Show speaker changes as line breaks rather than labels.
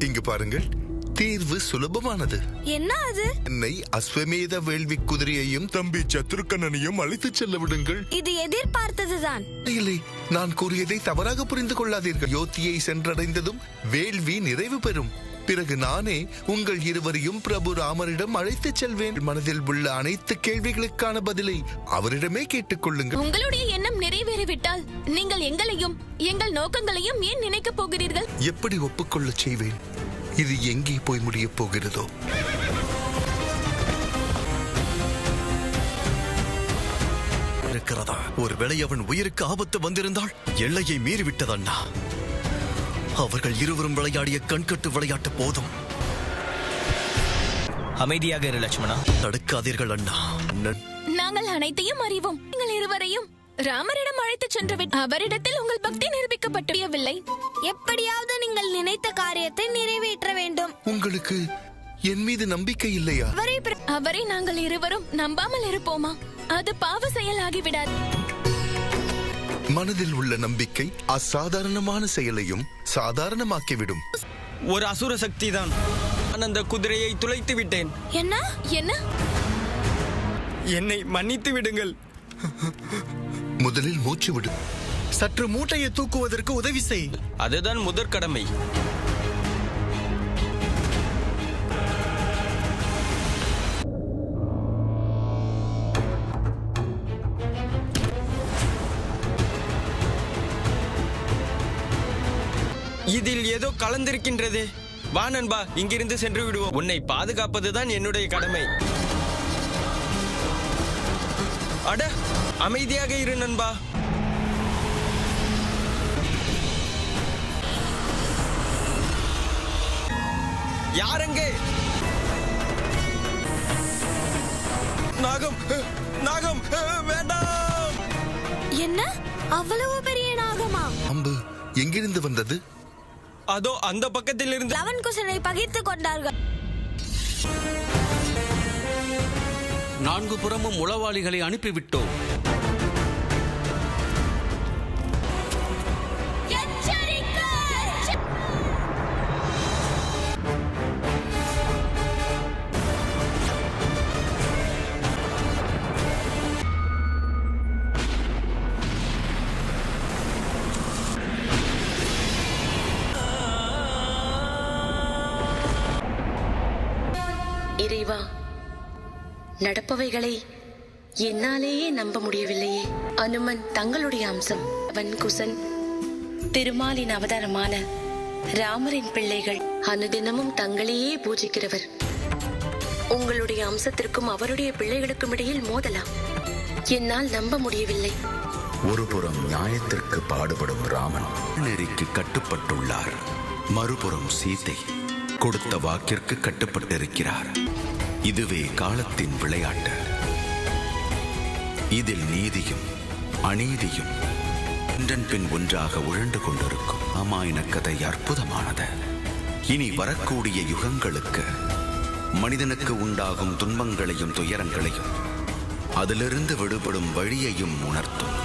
இங்கு பாருங்கள், தீர்வு சுலபமானது.
என்ன அது?
என்னை அஸ்வமேத வேள்வி குதிரையையும் தம்பி சத்ருக்கண்ணனையும் அழைத்துச் செல்ல விடுங்கள்.
இது எதிர்பார்த்ததுதான்.
இல்லை, நான் கூறியதை தவறாக புரிந்து கொள்ளாதீர்கள். யோத்தியை சென்றடைந்ததும் வேள்வி நிறைவு பெறும். பிறகு நானே உங்கள் இருவரையும் பிரபு ராமரிடம் அழைத்துச் செல்வேன். மனதில் உள்ள அனைத்து கேள்விகளுக்கான பதிலை அவரிடமே கேட்டுக்கொள்ளுங்கள்.
உங்களுடைய எண்ணம் நிறைவேறிவிட்டால் நீங்கள் எங்களையும் எங்கள் நோக்கங்களையும் ஏன் நினைக்கப் போகிறீர்கள்?
எப்படி ஒப்புக்கொள்ளச் செய்வேன்? இது எங்கே போய் முடியப் போகிறதோ?
இருக்கிறதா? ஒருவேளை அவன் உயிருக்கு ஆபத்து வந்திருந்தால் எல்லையை மீறிவிட்டது அண்ணா. அவர்கள் இருவரும் விளையாடிய கண்கட்டு விளையாட்டு போதும்.
அமைதியாக இரு லட்சுமணா.
தடுக்காதீர்கள் அண்ணா.
நாங்கள் அனைத்தையும் அறிவோம். நீங்கள் இருவரையும் ராமரிடம் அழைத்துச் சென்றுவிட்டு அவரிடத்தில் உங்கள் பக்தி நிரூபிக்கப்பட்டியவில்லை.
எப்படியாவது நீங்கள் நினைத்த காரியத்தை நிறைவேற்ற வேண்டும்.
உங்களுக்கு என் மீது நம்பிக்கை இல்லையா?
அவரை நாங்கள் இருவரும் நம்பாமல் இருப்போமா? அது பாவ செயலாகிவிடாது.
மனதில் உள்ள நம்பிக்கை அசாதாரணமான செயலையும் சாதாரணமாக்கிவிடும்.
ஒரு அசுர சக்தி தான். நான் அந்த குதிரையை துளைத்து விட்டேன்.
என்ன என்ன?
என்னை மன்னித்து விடுங்கள்.
முதலில் மூச்சு விடு.
சற்று மூட்டையை தூக்குவதற்கு உதவி செய்.
அதுதான் முதற் கடமை. இதில் ஏதோ கலந்திருக்கின்றதே. வா நண்பா, இங்கிருந்து சென்று விடுவோம். உன்னை பாதுகாப்பதுதான் என்னுடைய கடமை. அட, அமைதியாக இரு நண்பா. யாரெங்கே? நாகம், நாகம், வேண்டாம்.
என்ன? அவ்வளவு பெரிய நாகமா?
அம்பு எங்கிருந்து வந்தது?
அதோ அந்த பக்கத்தில் இருந்து.
லவன் குசனை பகிர்ந்து கொண்டார்கள்.
4 புறமும் உளவாளிகளை அனுப்பிவிட்டோம்.
இறைவா, நடப்பவைகளை என்னாலேயே நம்ப முடியவில்லையே. அனுமன் தங்களுடைய அம்சம், அவன் குசன் திருமாலின் அவதாரமான ராமரின் பிள்ளைகள், அனுதினமும் தங்களையே பூஜிக்கிறவர். உங்களுடைய அம்சத்திற்கும் அவருடைய பிள்ளைகளுக்கும் இடையில் மோதலாம். என்னால் நம்ப முடியவில்லை.
ஒருபுறம் நியாயத்திற்கு பாடுபடும் ராமன் நெறிக்கு கட்டுப்பட்டுள்ளார். மறுபுறம் சீதை கொடுத்த வாக்கிற்கு கட்டுப்பட்டிருக்கிறார். இதுவே காலத்தின் விளையாட்டு. இதில் நீதியும் அநீதியும் ஒன்றன் பின் ஒன்றாக உழண்டு கொண்டிருக்கும் ராமாயண கதை அற்புதமானது. இனி வரக்கூடிய யுகங்களுக்கு மனிதனுக்கு உண்டாகும் துன்பங்களையும் துயரங்களையும் அதிலிருந்து விடுபடும் வழியையும் உணர்த்தும்.